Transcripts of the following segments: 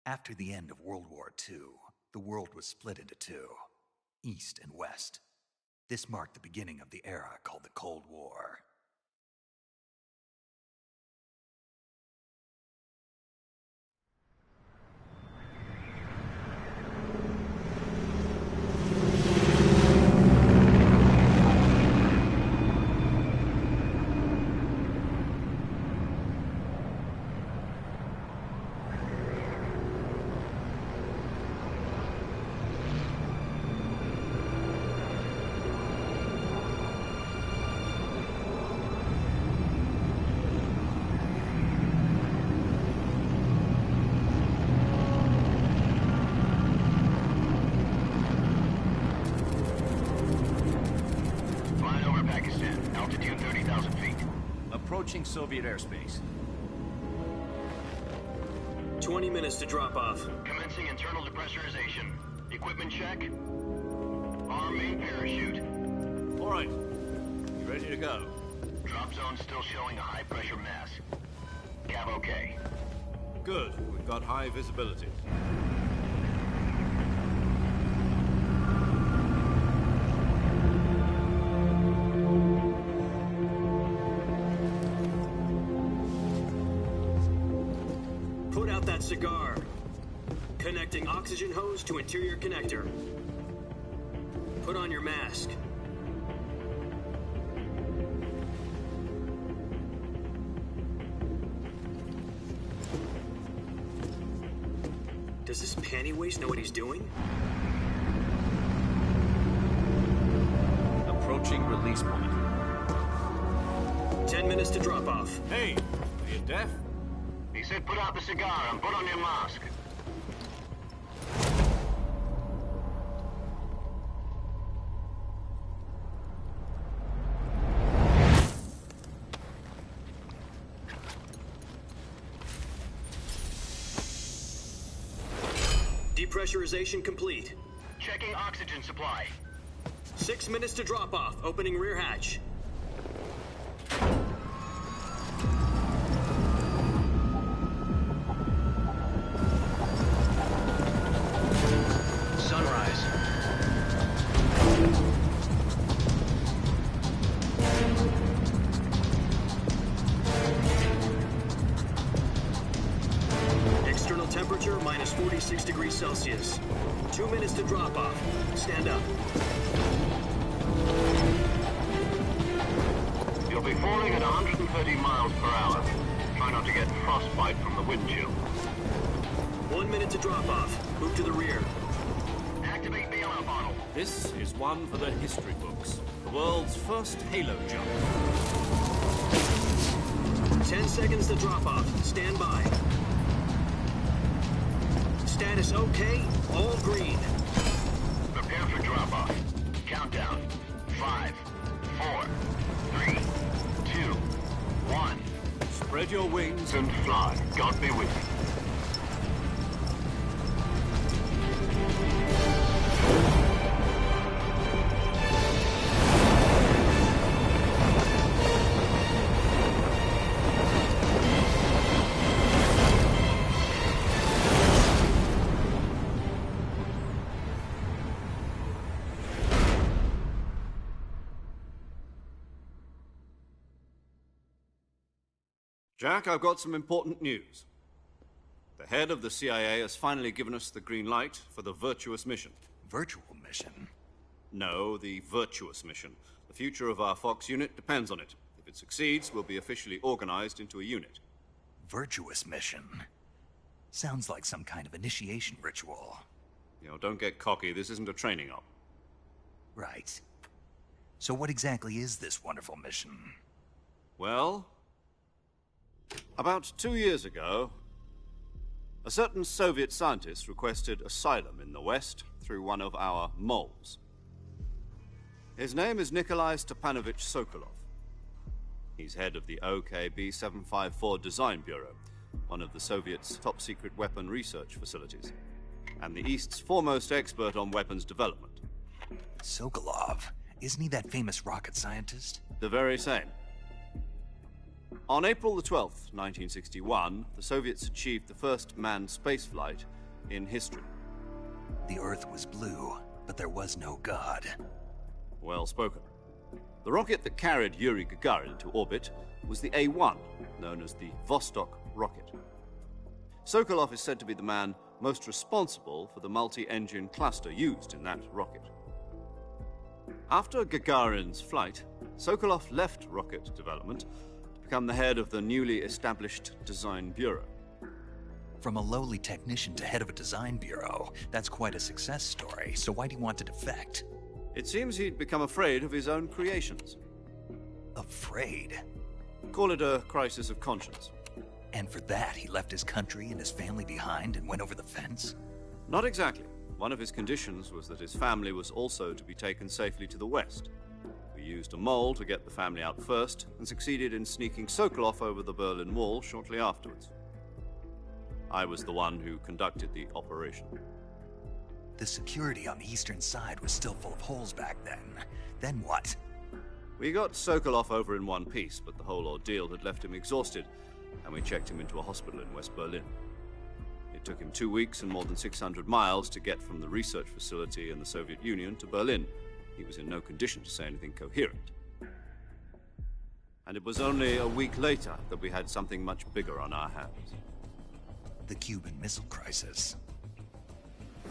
After the end of World War II, the world was split into two, East and West. This marked the beginning of the era called the Cold War. Approaching Soviet airspace. 20 minutes to drop off. Commencing internal depressurization. Equipment check. Arm main parachute. All right. You ready to go? Drop zone still showing a high pressure mass. Cav okay. Good. We've got high visibility. Cigar. Connecting oxygen hose to interior connector. Put on your mask. Does this panty waste know what he's doing? Approaching release point. 10 minutes to drop off. Hey, are you deaf? He said put out the cigar and put on your mask. Depressurization complete. Checking oxygen supply. 6 minutes to drop off. Opening rear hatch. Temperature minus 46 degrees Celsius. 2 minutes to drop off. Stand up. You'll be falling at 130 miles per hour. Try not to get frostbite from the wind chill. 1 minute to drop off. Move to the rear. Activate the ammo bottle. This is one for the history books. The world's first Halo jump. 10 seconds to drop off. Stand by. Status okay, all green. Prepare for drop-off. Countdown. 5, 4, 3, 2, 1. Spread your wings And fly. God be with you. Jack, I've got some important news. The head of the CIA has finally given us the green light for the Virtuous mission. Virtual mission? No, the Virtuous mission. The future of our Fox unit depends on it. If it succeeds, we'll be officially organized into a unit. Virtuous mission? Sounds like some kind of initiation ritual. You know, don't get cocky. This isn't a training op. Right. So what exactly is this wonderful mission? Well, about 2 years ago, a certain Soviet scientist requested asylum in the West through one of our moles. His name is Nikolai Stepanovich Sokolov. He's head of the OKB-754 Design Bureau, one of the Soviets' top-secret weapon research facilities, and the East's foremost expert on weapons development. Sokolov? Isn't he that famous rocket scientist? The very same. On April the 12th, 1961, the Soviets achieved the first manned spaceflight in history. The Earth was blue, but there was no God. Well spoken. The rocket that carried Yuri Gagarin to orbit was the A-1, known as the Vostok rocket. Sokolov is said to be the man most responsible for the multi-engine cluster used in that rocket. After Gagarin's flight, Sokolov left rocket development to become the head of the newly established Design Bureau. From a lowly technician to head of a design bureau, that's quite a success story, so why'd he want to defect? It seems he'd become afraid of his own creations. Afraid? Call it a crisis of conscience. And for that, he left his country and his family behind and went over the fence? Not exactly. One of his conditions was that his family was also to be taken safely to the west. We used a mole to get the family out first and succeeded in sneaking Sokolov over the Berlin Wall shortly afterwards. I was the one who conducted the operation. The security on the eastern side was still full of holes back then. Then what? We got Sokolov over in one piece, but the whole ordeal had left him exhausted, and we checked him into a hospital in West Berlin. It took him 2 weeks and more than 600 miles to get from the research facility in the Soviet Union to Berlin. He was in no condition to say anything coherent. And it was only a week later that we had something much bigger on our hands. The Cuban Missile Crisis.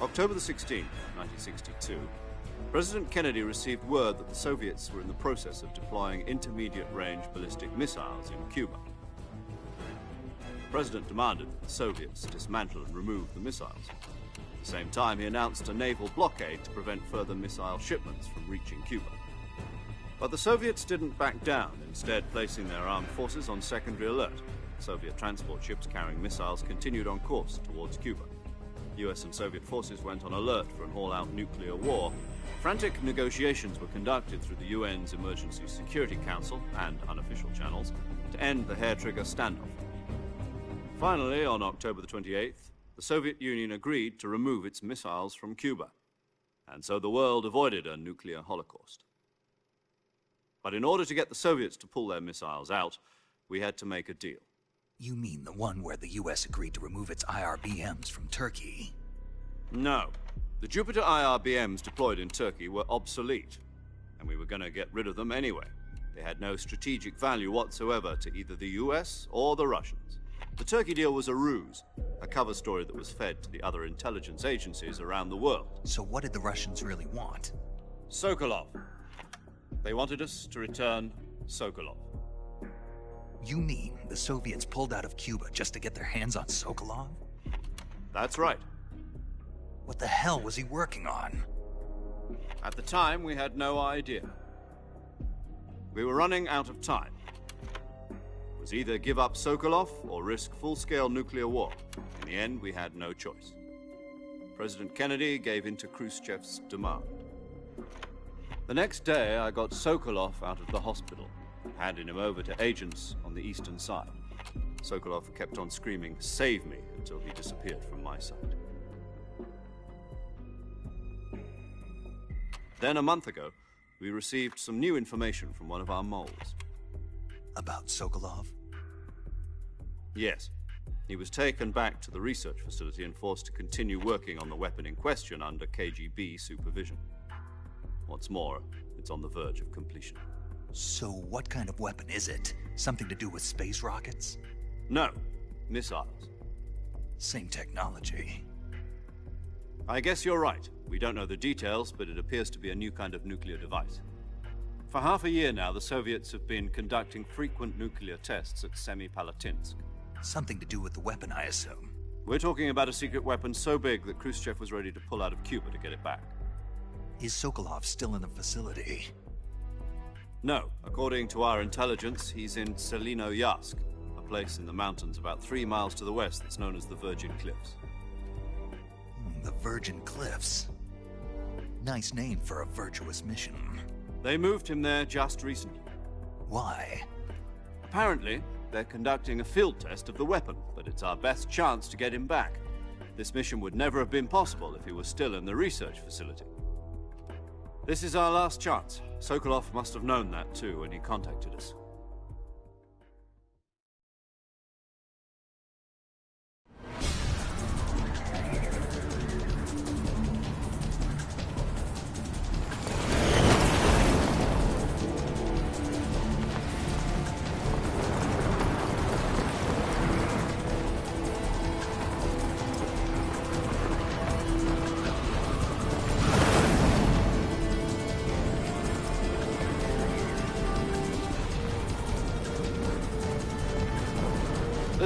October the 16th, 1962, President Kennedy received word that the Soviets were in the process of deploying intermediate-range ballistic missiles in Cuba. The President demanded that the Soviets dismantle and remove the missiles. At the same time, he announced a naval blockade to prevent further missile shipments from reaching Cuba. But the Soviets didn't back down, instead placing their armed forces on secondary alert. Soviet transport ships carrying missiles continued on course towards Cuba. US and Soviet forces went on alert for an all-out nuclear war. Frantic negotiations were conducted through the UN's Emergency Security Council and unofficial channels to end the hair-trigger standoff. Finally, on October the 28th, the Soviet Union agreed to remove its missiles from Cuba, and so the world avoided a nuclear holocaust. But in order to get the Soviets to pull their missiles out, we had to make a deal. You mean the one where the US agreed to remove its IRBMs from Turkey? No. The Jupiter IRBMs deployed in Turkey were obsolete, and we were going to get rid of them anyway. They had no strategic value whatsoever to either the US or the Russians. The Turkey deal was a ruse, a cover story that was fed to the other intelligence agencies around the world. So what did the Russians really want? Sokolov. They wanted us to return Sokolov. You mean the Soviets pulled out of Cuba just to get their hands on Sokolov? That's right. What the hell was he working on? At the time, we had no idea. We were running out of time. It was either give up Sokolov or risk full-scale nuclear war. In the end, we had no choice. President Kennedy gave in to Khrushchev's demand. The next day, I got Sokolov out of the hospital, handing him over to agents on the eastern side. Sokolov kept on screaming, "Save me," until he disappeared from my sight. Then, a month ago, we received some new information from one of our moles. About Sokolov? Yes. He was taken back to the research facility and forced to continue working on the weapon in question under KGB supervision. What's more, it's on the verge of completion. So what kind of weapon is it? Something to do with space rockets? No, missiles. Same technology. I guess you're right. We don't know the details, but it appears to be a new kind of nuclear device. For half a year now, the Soviets have been conducting frequent nuclear tests at Semipalatinsk. Something to do with the weapon, I assume. We're talking about a secret weapon so big that Khrushchev was ready to pull out of Cuba to get it back. Is Sokolov still in the facility? No. According to our intelligence, he's in Selinoyarsk, a place in the mountains about 3 miles to the west that's known as the Virgin Cliffs. The Virgin Cliffs. Nice name for a virtuous mission. They moved him there just recently. Why? Apparently, they're conducting a field test of the weapon, but it's our best chance to get him back. This mission would never have been possible if he was still in the research facility. This is our last chance. Sokolov must have known that too when he contacted us.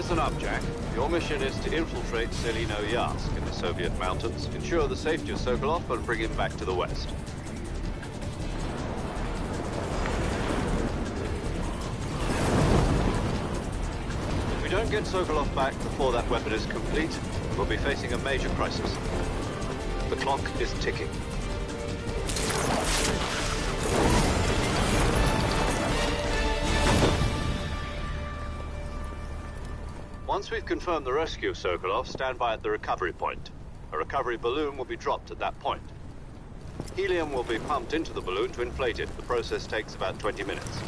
listen up, Jack. Your mission is to infiltrate Selino-Yarsk in the Soviet mountains, ensure the safety of Sokolov, and bring him back to the west. If we don't get Sokolov back before that weapon is complete, we'll be facing a major crisis. The clock is ticking. Once we've confirmed the rescue of Sokolov, stand by at the recovery point. A recovery balloon will be dropped at that point. Helium will be pumped into the balloon to inflate it. The process takes about 20 minutes.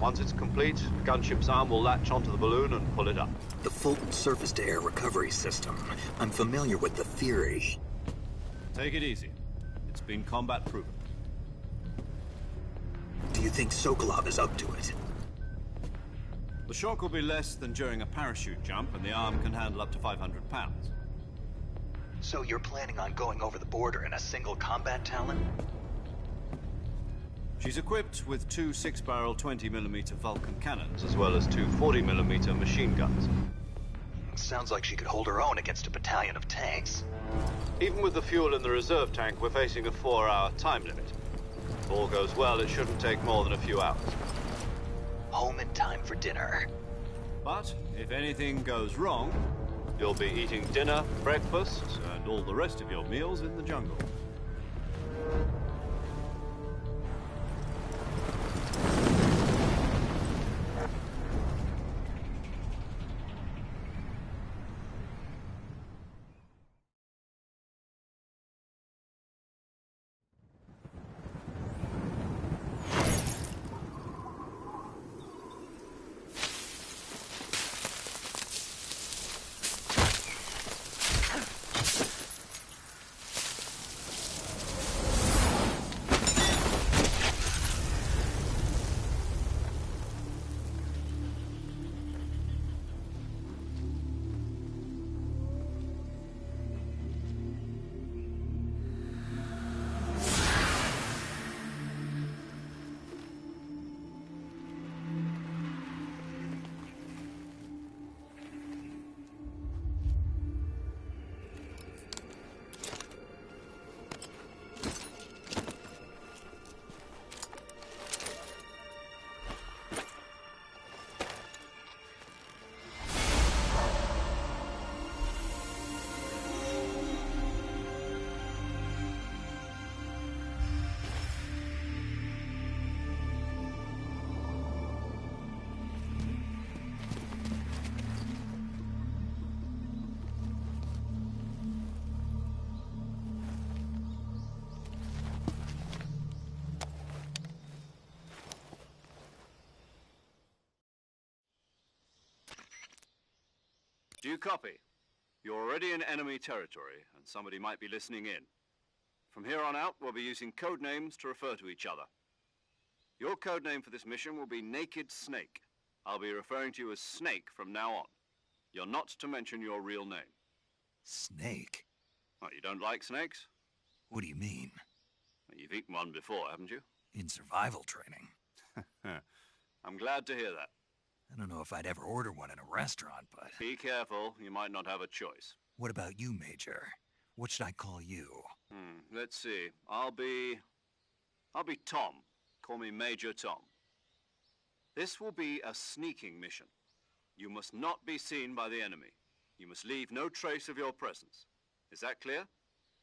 Once it's complete, the gunship's arm will latch onto the balloon and pull it up. The Fulton surface-to-air recovery system. I'm familiar with the theory. Take it easy. It's been combat-proven. Do you think Sokolov is up to it? The shock will be less than during a parachute jump, and the arm can handle up to 500 pounds. So you're planning on going over the border in a single combat Talon? She's equipped with two 6-barrel 20mm Vulcan cannons, as well as two 40mm machine guns. Sounds like she could hold her own against a battalion of tanks. Even with the fuel in the reserve tank, we're facing a 4-hour time limit. If all goes well, it shouldn't take more than a few hours. Home in time for dinner. But if anything goes wrong, you'll be eating dinner, breakfast, and all the rest of your meals in the jungle. Do you copy? You're already in enemy territory, and somebody might be listening in. From here on out, we'll be using code names to refer to each other. Your code name for this mission will be Naked Snake. I'll be referring to you as Snake from now on. You're not to mention your real name. Snake? Oh, you don't like snakes? What do you mean? Well, you've eaten one before, haven't you? In survival training. I'm glad to hear that. I don't know if I'd ever order one in a restaurant, but... Be careful, you might not have a choice. What about you, Major? What should I call you? Let's see. I'll be Tom. Call me Major Tom. This will be a sneaking mission. You must not be seen by the enemy. You must leave no trace of your presence. Is that clear?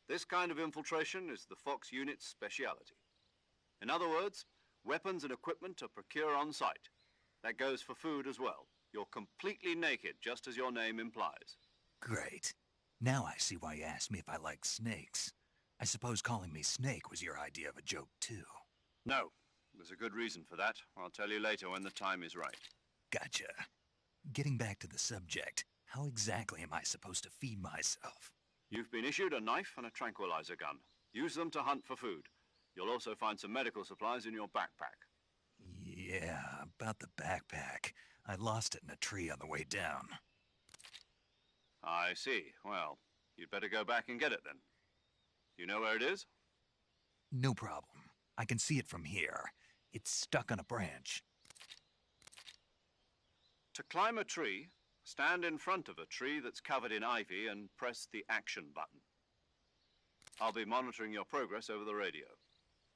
This kind of infiltration is the Fox unit's speciality. In other words, weapons and equipment are procured on site. That goes for food as well. You're completely naked, just as your name implies. Great. Now I see why you asked me if I like snakes. I suppose calling me Snake was your idea of a joke, too. No. There's a good reason for that. I'll tell you later when the time is right. Gotcha. Getting back to the subject, how exactly am I supposed to feed myself? You've been issued a knife and a tranquilizer gun. Use them to hunt for food. You'll also find some medical supplies in your backpack. Yeah, about the backpack. I lost it in a tree on the way down. I see. Well, you'd better go back and get it then. You know where it is? No problem. I can see it from here. It's stuck on a branch. To climb a tree, stand in front of a tree that's covered in ivy and press the action button. I'll be monitoring your progress over the radio.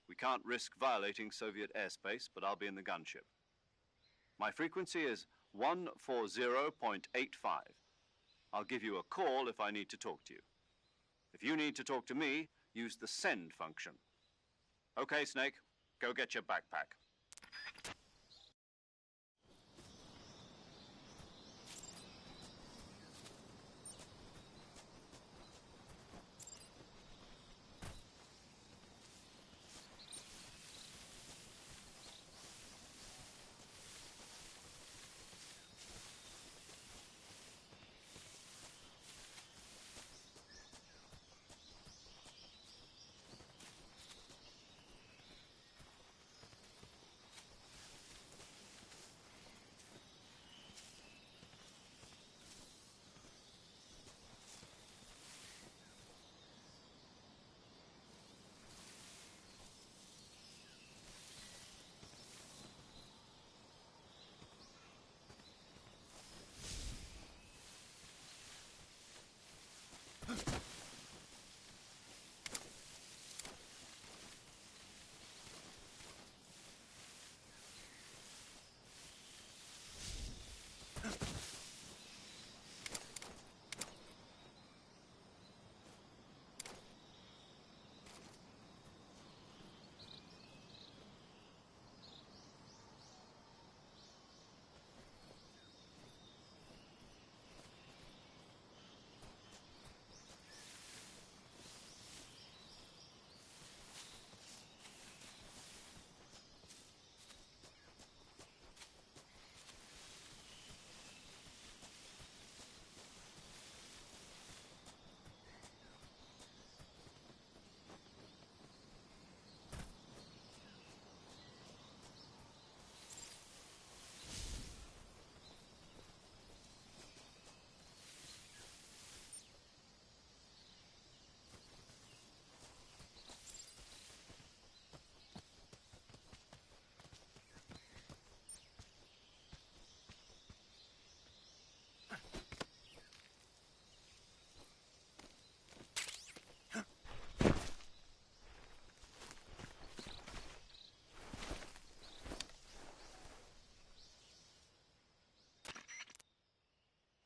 We can't risk violating Soviet airspace, but I'll be in the gunship. My frequency is 140.85. I'll give you a call if I need to talk to you. If you need to talk to me, use the send function. Okay, Snake, go get your backpack.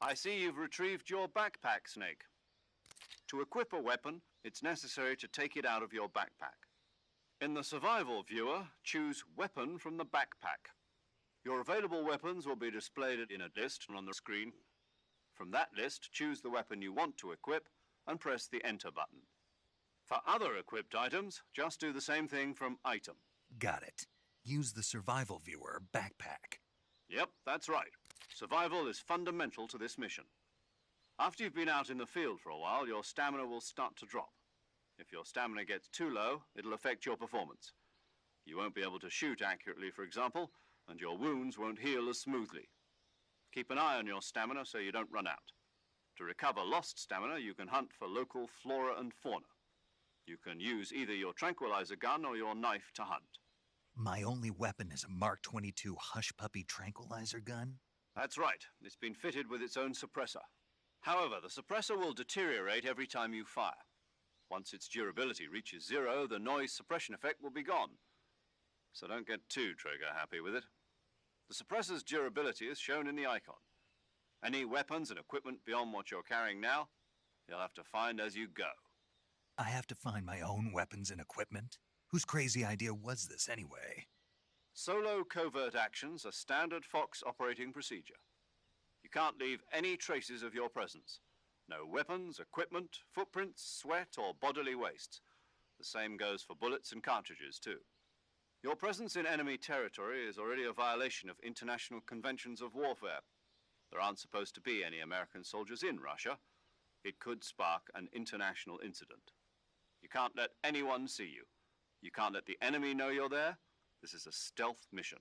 I see you've retrieved your backpack, Snake. To equip a weapon, it's necessary to take it out of your backpack. In the survival viewer, choose Weapon from the backpack. Your available weapons will be displayed in a list on the screen. From that list, choose the weapon you want to equip and press the Enter button. For other equipped items, just do the same thing from Item. Got it. Use the survival viewer backpack. Yep, that's right. Survival is fundamental to this mission. After you've been out in the field for a while, your stamina will start to drop. If your stamina gets too low, it'll affect your performance. You won't be able to shoot accurately, for example, and your wounds won't heal as smoothly. Keep an eye on your stamina so you don't run out. To recover lost stamina, you can hunt for local flora and fauna. You can use either your tranquilizer gun or your knife to hunt. My only weapon is a Mark 22 Hush Puppy tranquilizer gun? That's right. It's been fitted with its own suppressor. However, the suppressor will deteriorate every time you fire. Once its durability reaches 0, the noise suppression effect will be gone. So don't get too trigger happy with it. The suppressor's durability is shown in the icon. Any weapons and equipment beyond what you're carrying now, you'll have to find as you go. I have to find my own weapons and equipment? Whose crazy idea was this anyway? Solo covert actions are standard Fox operating procedure. You can't leave any traces of your presence. No weapons, equipment, footprints, sweat, or bodily wastes. The same goes for bullets and cartridges, too. Your presence in enemy territory is already a violation of international conventions of warfare. There aren't supposed to be any American soldiers in Russia. It could spark an international incident. You can't let anyone see you. You can't let the enemy know you're there. This is a stealth mission.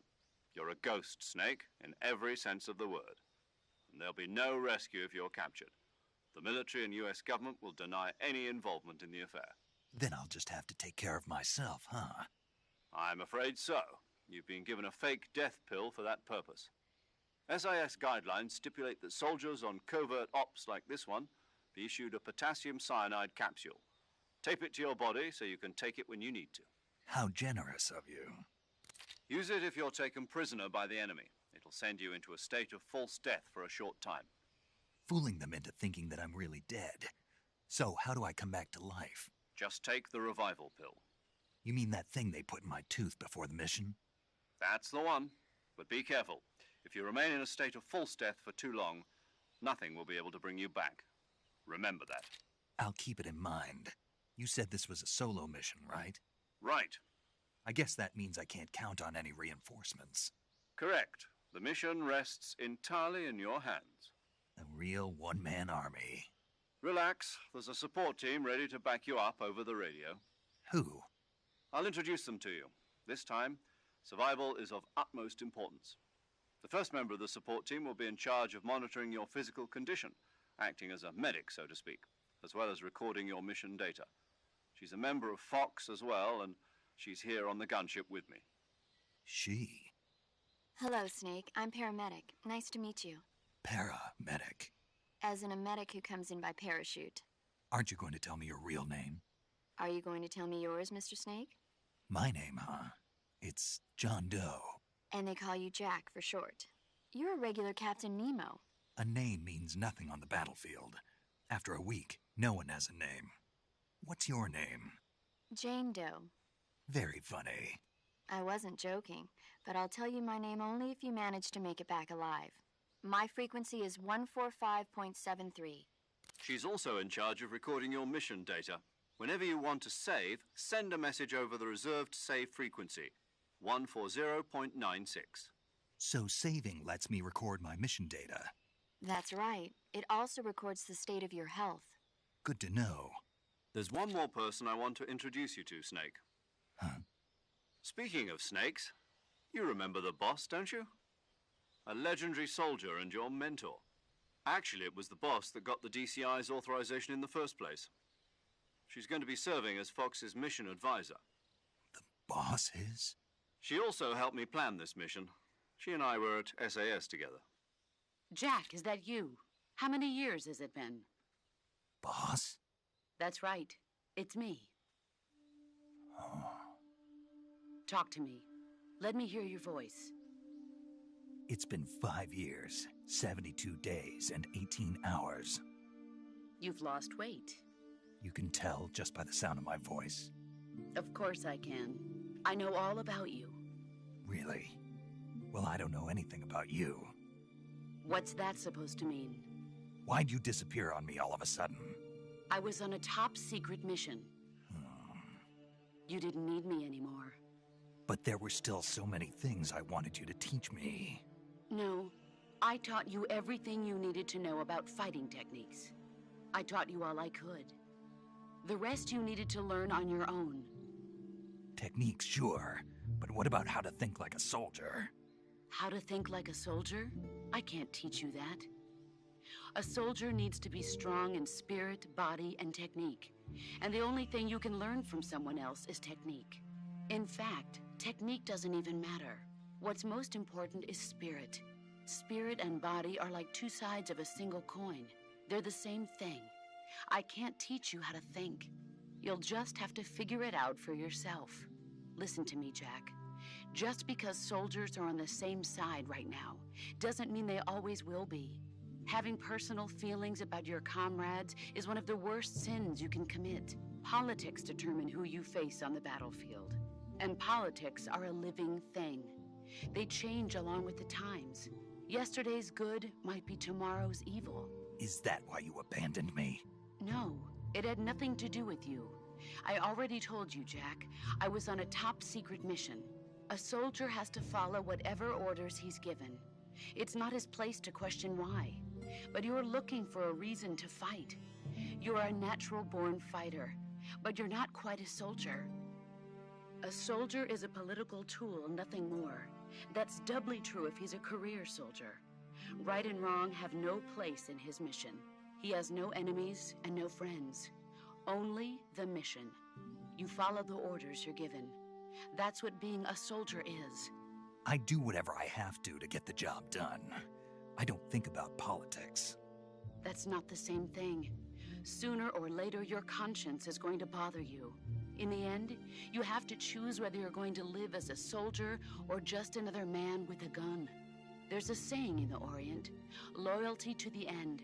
You're a ghost, Snake, in every sense of the word. And there'll be no rescue if you're captured. The military and US government will deny any involvement in the affair. Then I'll just have to take care of myself, huh? I'm afraid so. You've been given a fake death pill for that purpose. SIS guidelines stipulate that soldiers on covert ops like this one be issued a potassium cyanide capsule. Tape it to your body so you can take it when you need to. How generous of you. Use it if you're taken prisoner by the enemy. It'll send you into a state of false death for a short time. Fooling them into thinking that I'm really dead. So, how do I come back to life? Just take the revival pill. You mean that thing they put in my tooth before the mission? That's the one. But be careful. If you remain in a state of false death for too long, nothing will be able to bring you back. Remember that. I'll keep it in mind. You said this was a solo mission, right? Right. I guess that means I can't count on any reinforcements. Correct. The mission rests entirely in your hands. A real one-man army. Relax. There's a support team ready to back you up over the radio. Who? I'll introduce them to you. This time, survival is of utmost importance. The first member of the support team will be in charge of monitoring your physical condition, acting as a medic, so to speak, as well as recording your mission data. She's a member of Fox as well, and she's here on the gunship with me. She? Hello, Snake. I'm paramedic. Nice to meet you. Paramedic. As in a medic who comes in by parachute. Aren't you going to tell me your real name? Are you going to tell me yours, Mr. Snake? My name, huh? It's John Doe. And they call you Jack for short. You're a regular Captain Nemo. A name means nothing on the battlefield. After a week, no one has a name. What's your name? Jane Doe. Very funny. I wasn't joking, but I'll tell you my name only if you manage to make it back alive. My frequency is 145.73. She's also in charge of recording your mission data. Whenever you want to save, send a message over the reserved save frequency, 140.96. So saving lets me record my mission data. That's right. It also records the state of your health. Good to know. There's one more person I want to introduce you to, Snake. Huh? Speaking of snakes, you remember the boss, don't you? A legendary soldier and your mentor. Actually, it was the boss that got the DCI's authorization in the first place. She's going to be serving as Fox's mission advisor. The boss is? She also helped me plan this mission. She and I were at SAS together. Jack, is that you? How many years has it been? Boss? That's right. It's me. Oh. Talk to me. Let me hear your voice. It's been 5 years, 72 days, and 18 hours. You've lost weight. You can tell just by the sound of my voice. Of course I can. I know all about you. Really? Well, I don't know anything about you. What's that supposed to mean? Why'd you disappear on me all of a sudden? I was on a top-secret mission. You didn't need me anymore. But there were still so many things I wanted you to teach me. No, I taught you everything you needed to know about fighting techniques. I taught you all I could. The rest you needed to learn on your own. Techniques, sure. But what about how to think like a soldier? How to think like a soldier? I can't teach you that. A soldier needs to be strong in spirit, body, and technique. And the only thing you can learn from someone else is technique. In fact, technique doesn't even matter. What's most important is spirit. Spirit and body are like two sides of a single coin. They're the same thing. I can't teach you how to think. You'll just have to figure it out for yourself. Listen to me, Jack. Just because soldiers are on the same side right now doesn't mean they always will be. Having personal feelings about your comrades is one of the worst sins you can commit. Politics determine who you face on the battlefield. And politics are a living thing. They change along with the times. Yesterday's good might be tomorrow's evil. Is that why you abandoned me? No, it had nothing to do with you. I already told you, Jack. I was on a top-secret mission. A soldier has to follow whatever orders he's given. It's not his place to question why. But you're looking for a reason to fight. You're a natural-born fighter, but you're not quite a soldier. A soldier is a political tool, nothing more. That's doubly true if he's a career soldier. Right and wrong have no place in his mission. He has no enemies and no friends. Only the mission. You follow the orders you're given. That's what being a soldier is. I do whatever I have to get the job done. I don't think about politics. That's not the same thing. Sooner or later, your conscience is going to bother you. In the end, you have to choose whether you're going to live as a soldier or just another man with a gun. There's a saying in the Orient, loyalty to the end.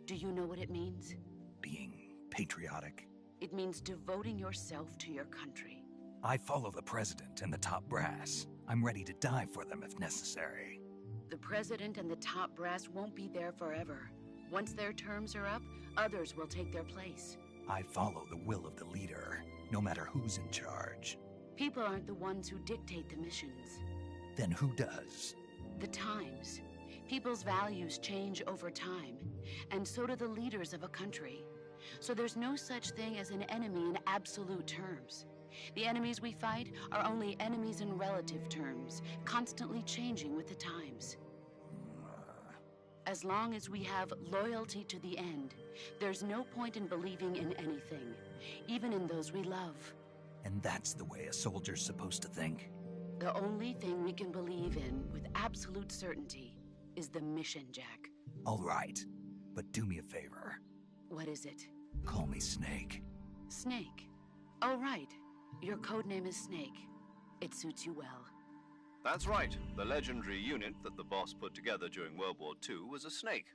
Do you know what it means? Being patriotic. It means devoting yourself to your country. I follow the president and the top brass. I'm ready to die for them if necessary. The president and the top brass won't be there forever. Once their terms are up, others will take their place. I follow the will of the leader, no matter who's in charge. People aren't the ones who dictate the missions. Then who does? The times. People's values change over time, and so do the leaders of a country. So there's no such thing as an enemy in absolute terms. The enemies we fight are only enemies in relative terms, constantly changing with the times. As long as we have loyalty to the end, there's no point in believing in anything, even in those we love. And that's the way a soldier's supposed to think? The only thing we can believe in with absolute certainty is the mission, Jack. All right, but do me a favor. What is it? Call me Snake. Snake. Oh, right. Your codename is Snake. It suits you well. That's right. The legendary unit that the boss put together during World War II was a snake.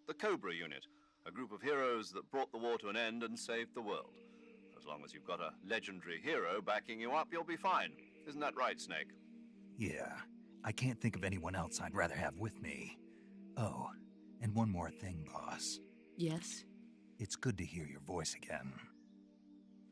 The Cobra unit, a group of heroes that brought the war to an end and saved the world. As long as you've got a legendary hero backing you up, you'll be fine. Isn't that right, Snake? Yeah, I can't think of anyone else I'd rather have with me. Oh, and one more thing, boss. Yes? It's good to hear your voice again.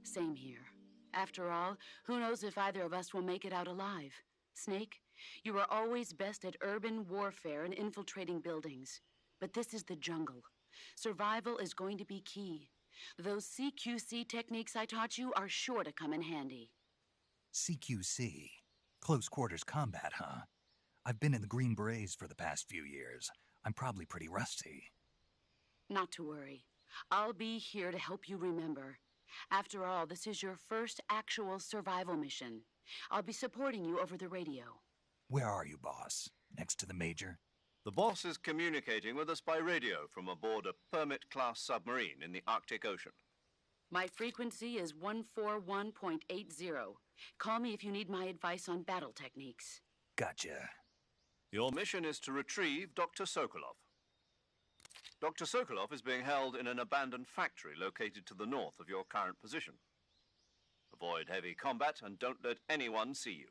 Same here. After all, who knows if either of us will make it out alive? Snake, you are always best at urban warfare and infiltrating buildings. But this is the jungle. Survival is going to be key. Those CQC techniques I taught you are sure to come in handy. CQC? Close quarters combat, huh? I've been in the Green Berets for the past few years. I'm probably pretty rusty. Not to worry. I'll be here to help you remember. After all, this is your first actual survival mission. I'll be supporting you over the radio. Where are you, boss? Next to the Major? The boss is communicating with us by radio from aboard a Permit-class submarine in the Arctic Ocean. My frequency is 141.80. Call me if you need my advice on battle techniques. Gotcha. Your mission is to retrieve Dr. Sokolov. Dr. Sokolov is being held in an abandoned factory located to the north of your current position. Avoid heavy combat and don't let anyone see you.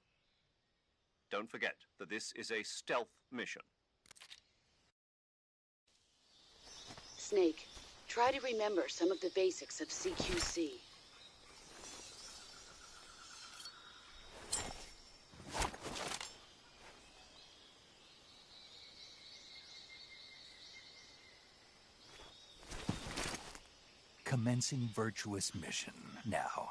Don't forget that this is a stealth mission. Snake, try to remember some of the basics of CQC. Commencing virtuous mission now.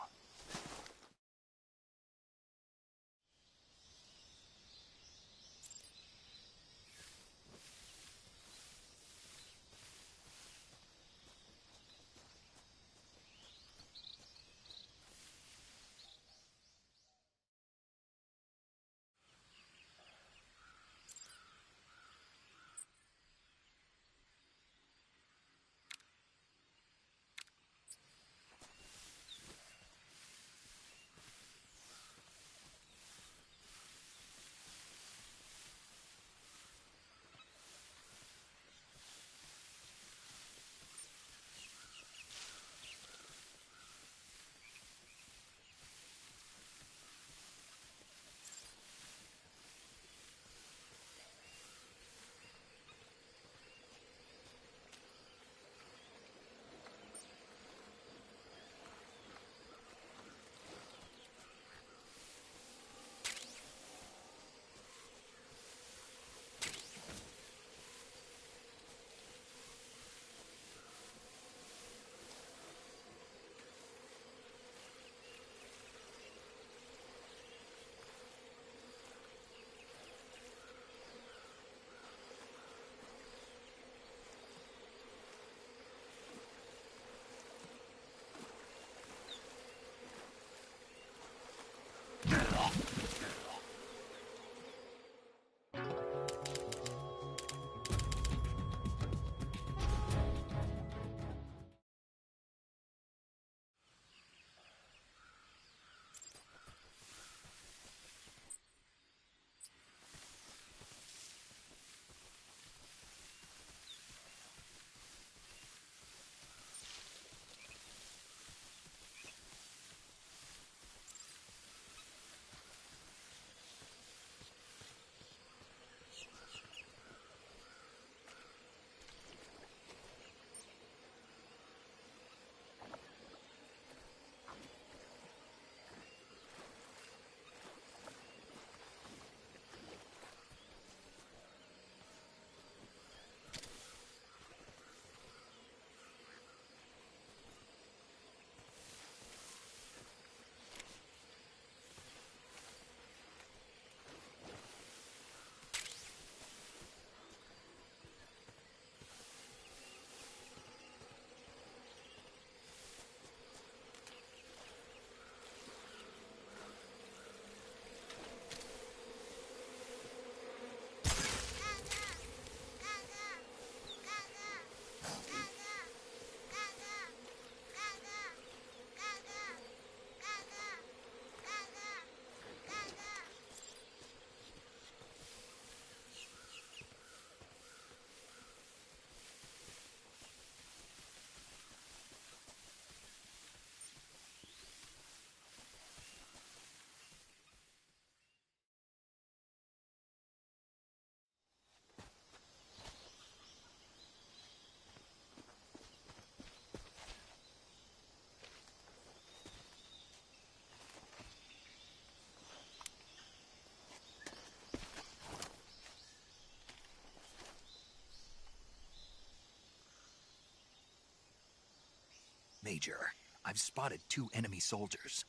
Major, I've spotted 2 enemy soldiers.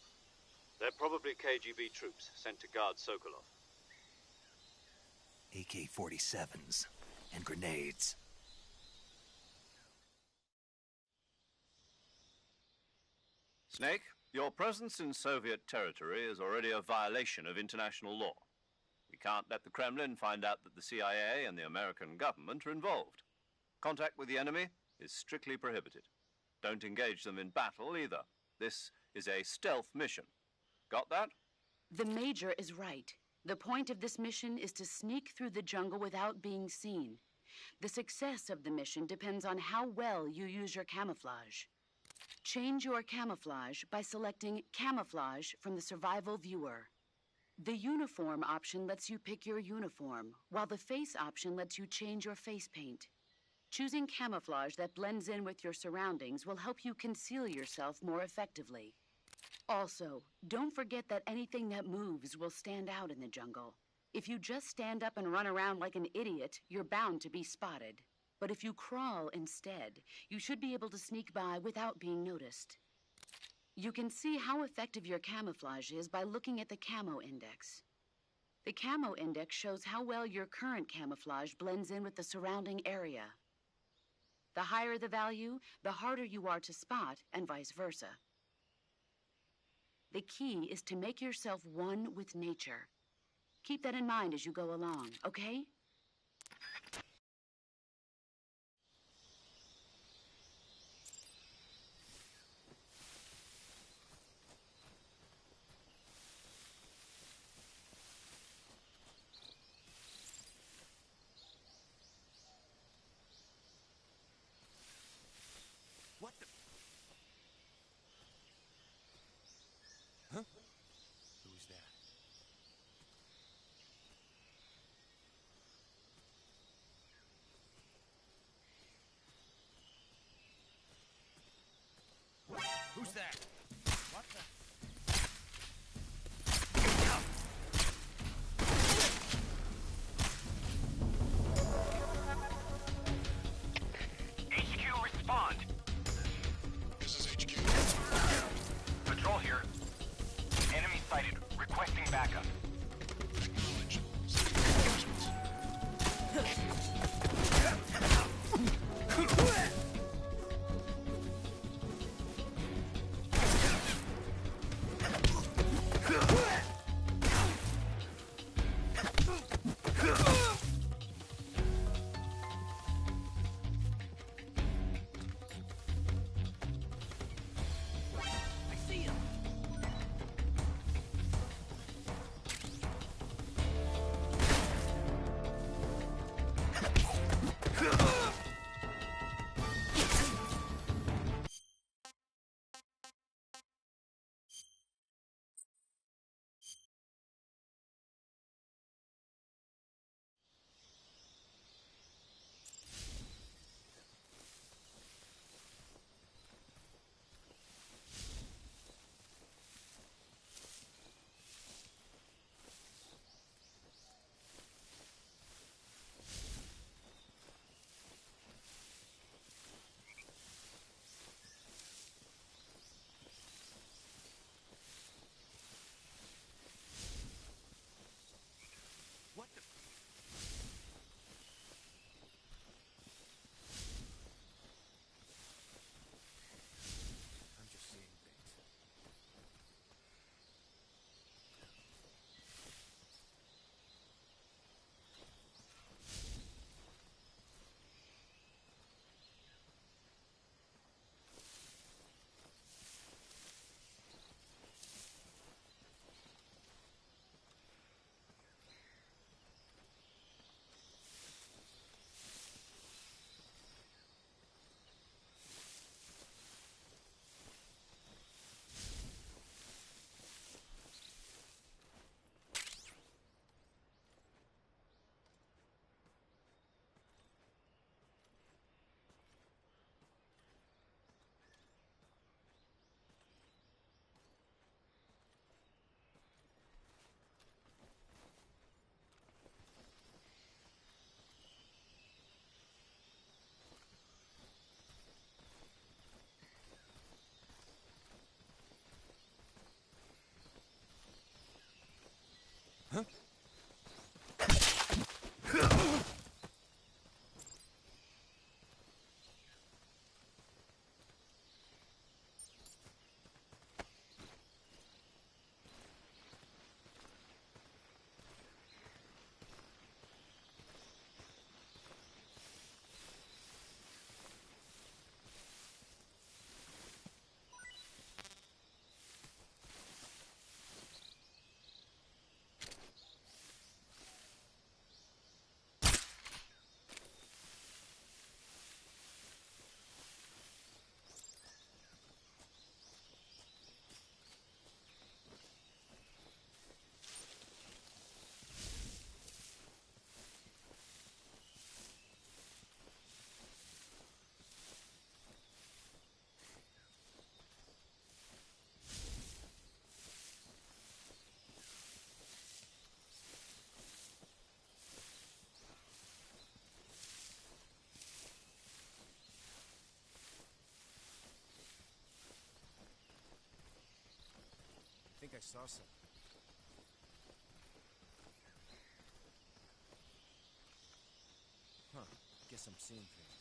They're probably KGB troops sent to guard Sokolov. AK-47s and grenades. Snake, your presence in Soviet territory is already a violation of international law. We can't let the Kremlin find out that the CIA and the American government are involved. Contact with the enemy is strictly prohibited. Don't engage them in battle either. This is a stealth mission. Got that? The Major is right. The point of this mission is to sneak through the jungle without being seen. The success of the mission depends on how well you use your camouflage. Change your camouflage by selecting Camouflage from the Survival Viewer. The Uniform option lets you pick your uniform, while the Face option lets you change your face paint. Choosing camouflage that blends in with your surroundings will help you conceal yourself more effectively. Also, don't forget that anything that moves will stand out in the jungle. If you just stand up and run around like an idiot, you're bound to be spotted. But if you crawl instead, you should be able to sneak by without being noticed. You can see how effective your camouflage is by looking at the Camo Index. The Camo Index shows how well your current camouflage blends in with the surrounding area. The higher the value, the harder you are to spot, and vice versa. The key is to make yourself one with nature. Keep that in mind as you go along, okay? What the... Huh? Who's that? Who's that? What the... HQ, respond. This is HQ. Patrol here. Enemy sighted. Requesting backup. Acknowledge. Sending reinforcements. saw something. Huh. Guess I'm seeing things.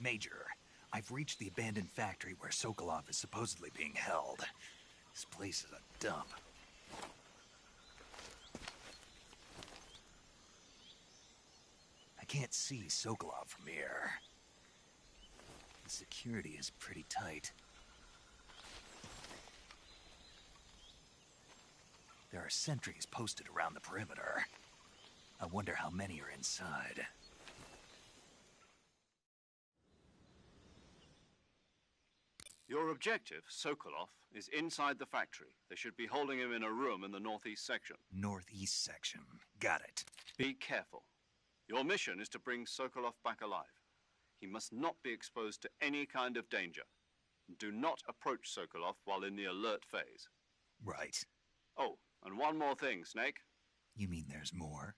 Major, I've reached the abandoned factory where Sokolov is supposedly being held. This place is a dump. I can't see Sokolov from here. The security is pretty tight. There are sentries posted around the perimeter. I wonder how many are inside. Your objective, Sokolov, is inside the factory. They should be holding him in a room in the northeast section. Northeast section. Got it. Be careful. Your mission is to bring Sokolov back alive. He must not be exposed to any kind of danger. Do not approach Sokolov while in the alert phase. Right. Oh, and one more thing, Snake. You mean there's more?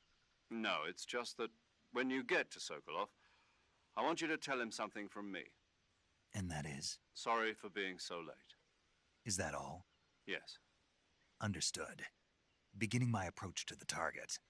No, it's just that when you get to Sokolov, I want you to tell him something from me. And that is? Sorry for being so late. Is that all? Yes. Understood. Beginning my approach to the target.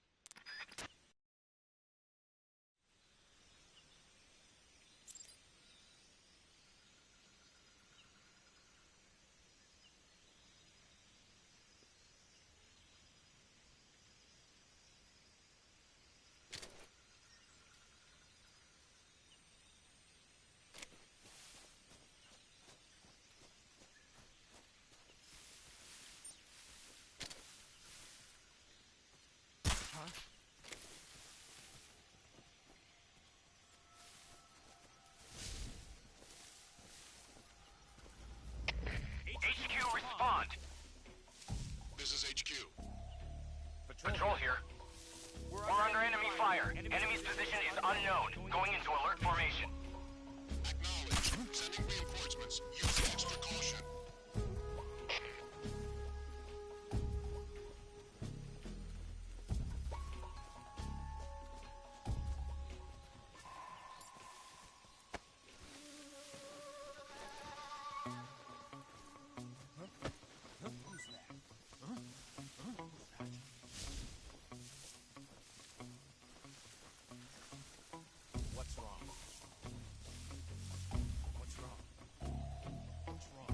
HQ, respond. This is HQ. Patrol here. We're under enemy fire. Enemy's position is unknown. Going into alert formation. Acknowledged. Sending reinforcements. Use extra caution. What's wrong? What's wrong? What's wrong?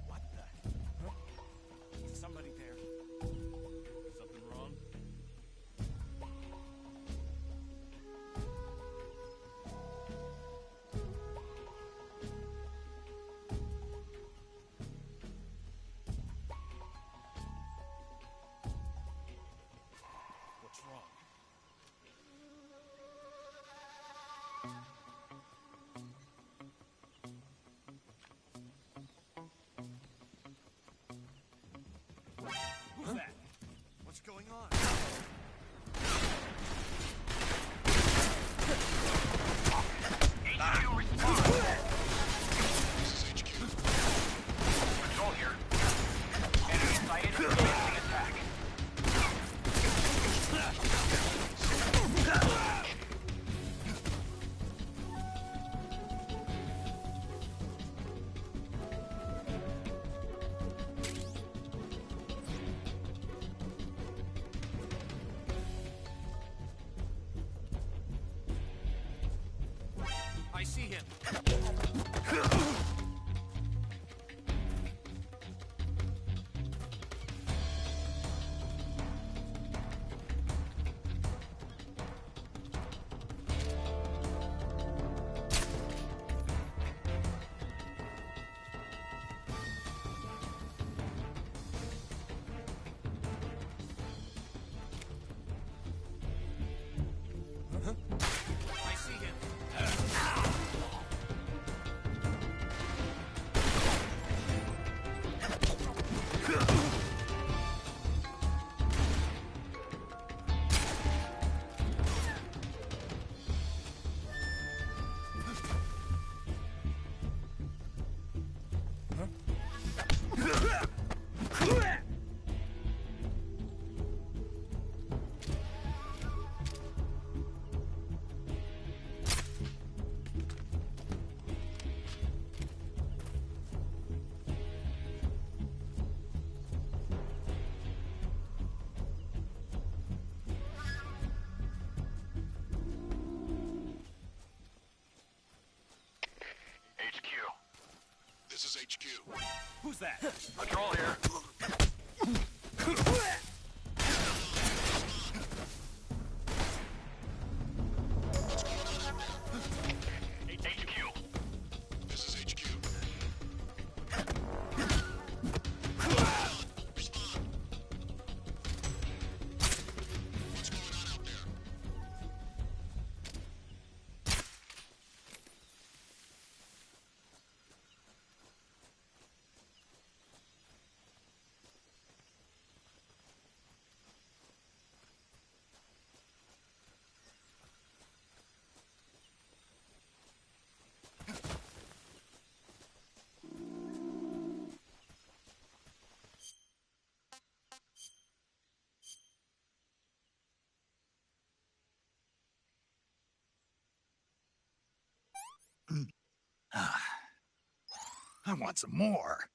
What the? Huh? Is somebody there? Something wrong? What's wrong? Who's that? What's going on? HQ, respond. This is HQ. Patrol here. Enemy sighted. Commencing attack. I see him. I see him. Who's that? Patrol here. HQ. This is HQ. Respond. What's going on out there? I want some more.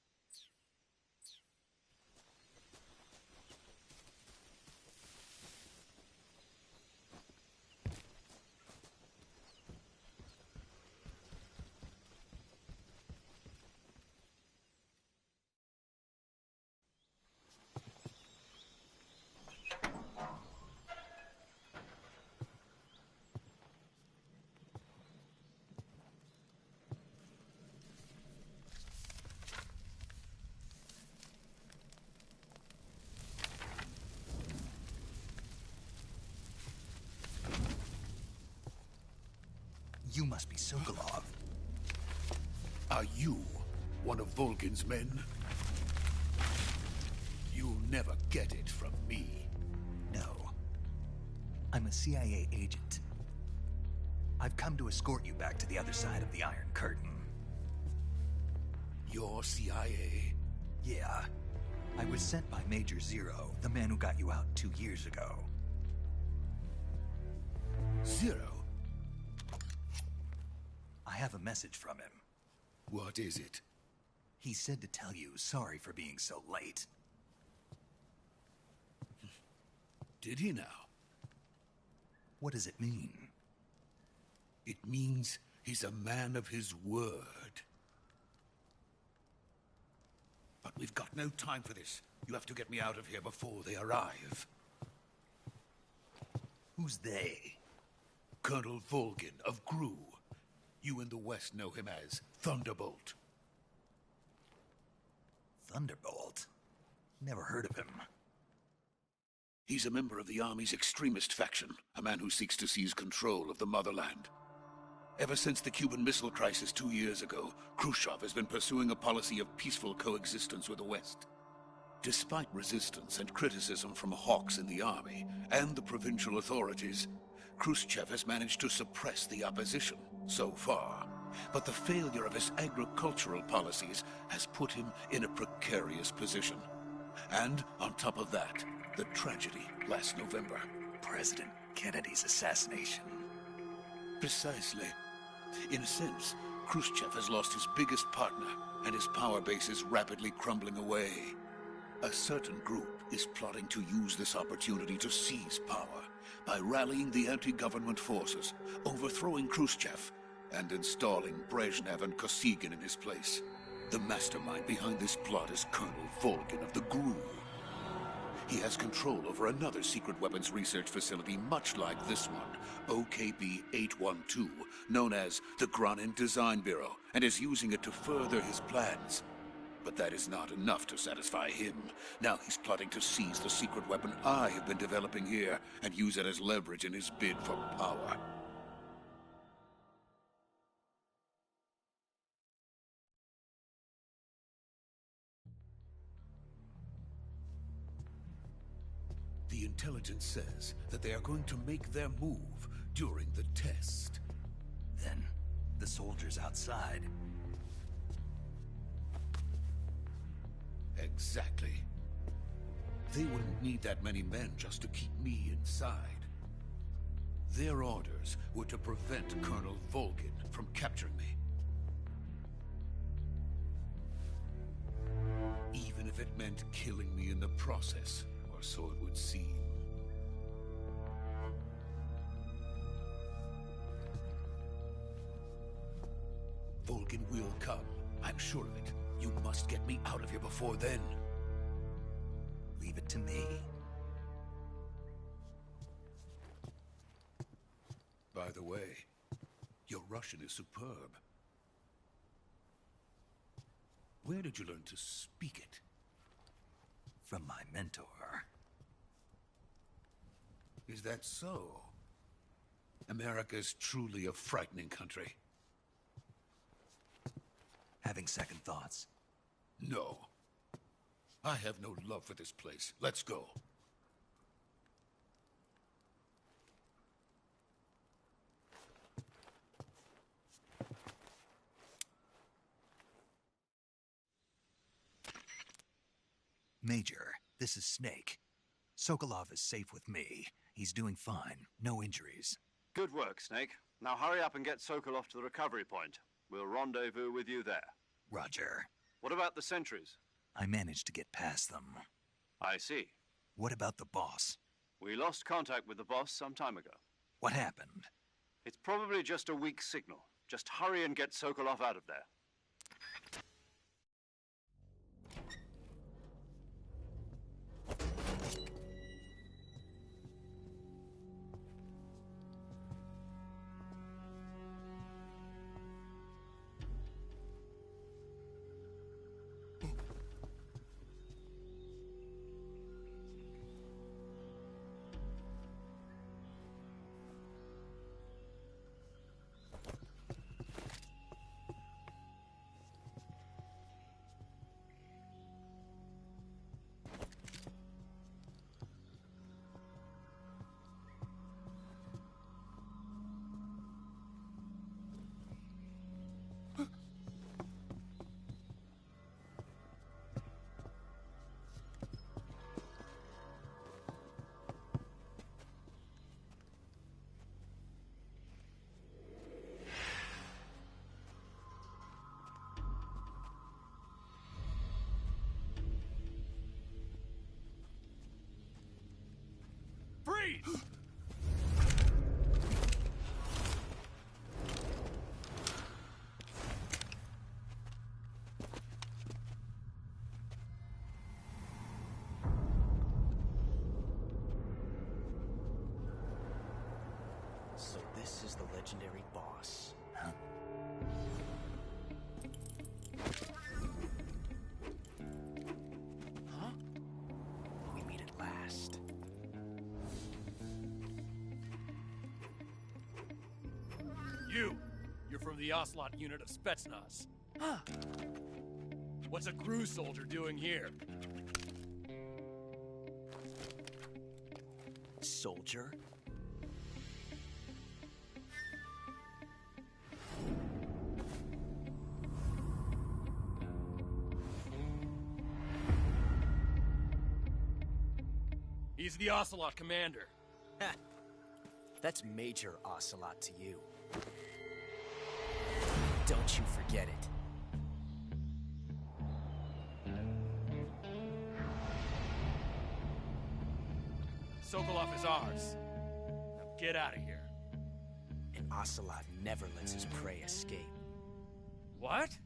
You must be Sokolov. Are you one of Volgin's men? You'll never get it from me. No. I'm a CIA agent. I've come to escort you back to the other side of the Iron Curtain. You're CIA? Yeah. I was sent by Major Zero, the man who got you out 2 years ago. Zero? I have a message from him. What is it? He said to tell you sorry for being so late. Did he now? What does it mean? It means he's a man of his word. But we've got no time for this. You have to get me out of here before they arrive. Who's they? Colonel Volgin of GRU. You in the West know him as Thunderbolt. Thunderbolt? Never heard of him. He's a member of the Army's extremist faction, a man who seeks to seize control of the motherland. Ever since the Cuban Missile Crisis 2 years ago, Khrushchev has been pursuing a policy of peaceful coexistence with the West. Despite resistance and criticism from hawks in the Army and the provincial authorities, Khrushchev has managed to suppress the opposition so far. But the failure of his agricultural policies has put him in a precarious position. And on top of that, the tragedy last November. President Kennedy's assassination. Precisely. In a sense, Khrushchev has lost his biggest partner, and his power base is rapidly crumbling away. A certain group is plotting to use this opportunity to seize power by rallying the anti-government forces, overthrowing Khrushchev, and installing Brezhnev and Kosygin in his place. The mastermind behind this plot is Colonel Volgin of the GRU. He has control over another secret weapons research facility much like this one, OKB-812, known as the Granin Design Bureau, and is using it to further his plans. But that is not enough to satisfy him. Now he's plotting to seize the secret weapon I have been developing here and use it as leverage in his bid for power. The intelligence says that they are going to make their move during the test. Then, the soldiers outside. Exactly. They wouldn't need that many men just to keep me inside. Their orders were to prevent Colonel Volgin from capturing me. Even if it meant killing me in the process, or so it would seem. Volgin will come, I'm sure of it. You must get me out of here before then. Leave it to me. By the way, your Russian is superb. Where did you learn to speak it? From my mentor. Is that so? America's truly a frightening country. Having second thoughts? No. I have no love for this place. Let's go. Major, this is Snake. Sokolov is safe with me. He's doing fine. No injuries. Good work, Snake. Now hurry up and get Sokolov to the recovery point. We'll rendezvous with you there. Roger. What about the sentries? I managed to get past them. I see. What about the boss? We lost contact with the boss some time ago. What happened? It's probably just a weak signal. Just hurry and get Sokolov out of there. Freeze! So this is the legendary boss. Huh? Huh? We meet at last. You're from the Ocelot unit of Spetsnaz. What's a GRU soldier doing here? Soldier? He's the Ocelot commander. Ha! That's Major Ocelot to you. Don't you forget it. Sokolov is ours. Now get out of here. And Ocelot never lets his prey escape. What?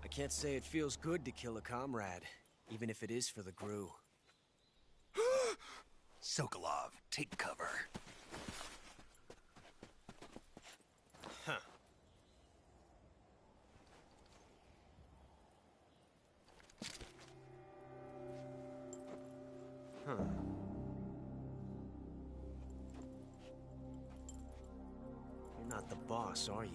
I can't say it feels good to kill a comrade, even if it is for the GRU. Sokolov, take cover. Huh. not the boss, are you?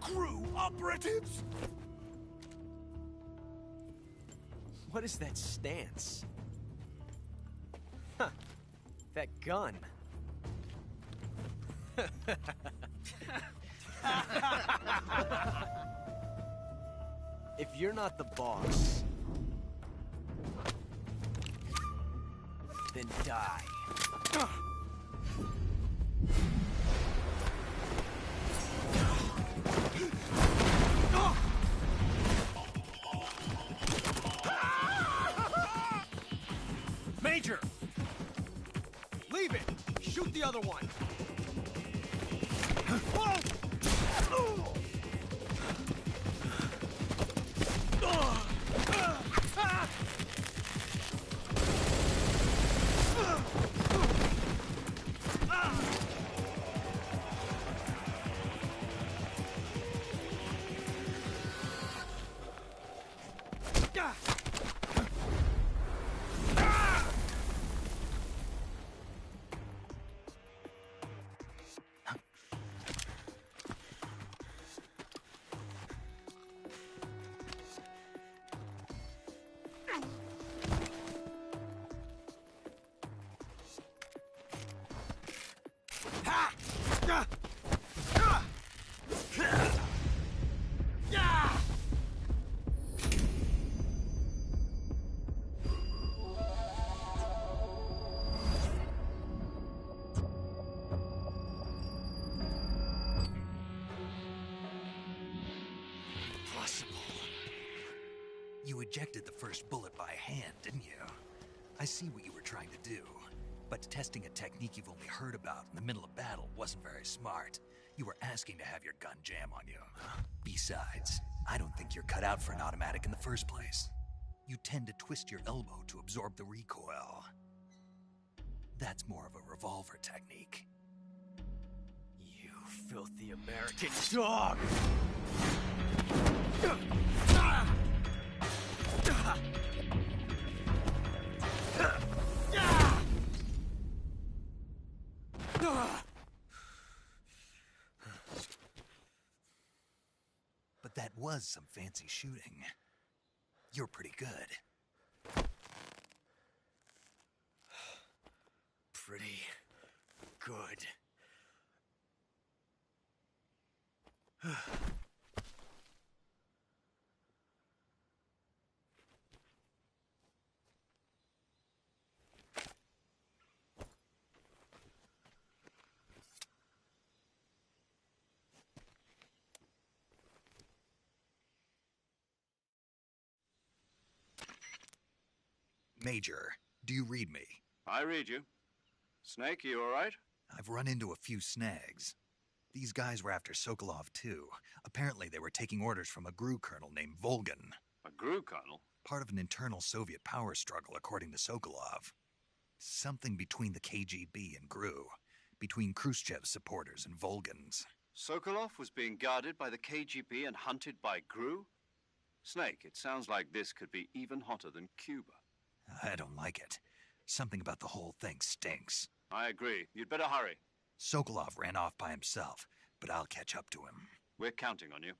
Crew operatives! What is that stance? Huh. That gun. If you're not the boss, then die. Major! Leave it! Shoot the other one! Whoa! You ejected the first bullet by hand, didn't you? I see what you were trying to do. But testing a technique you've only heard about in the middle of battle wasn't very smart. You were asking to have your gun jam on you. Besides, I don't think you're cut out for an automatic in the first place. You tend to twist your elbow to absorb the recoil. That's more of a revolver technique. You filthy American dog! But that was some fancy shooting. You're pretty good. Pretty good. Major, do you read me? I read you. Snake, you all right? I've run into a few snags. These guys were after Sokolov, too. Apparently they were taking orders from a GRU colonel named Volgin. A GRU colonel? Part of an internal Soviet power struggle, according to Sokolov. Something between the KGB and GRU. Between Khrushchev's supporters and Volgin's. Sokolov was being guarded by the KGB and hunted by GRU? Snake, it sounds like this could be even hotter than Cuba. I don't like it. Something about the whole thing stinks. I agree. You'd better hurry. Sokolov ran off by himself, but I'll catch up to him. We're counting on you.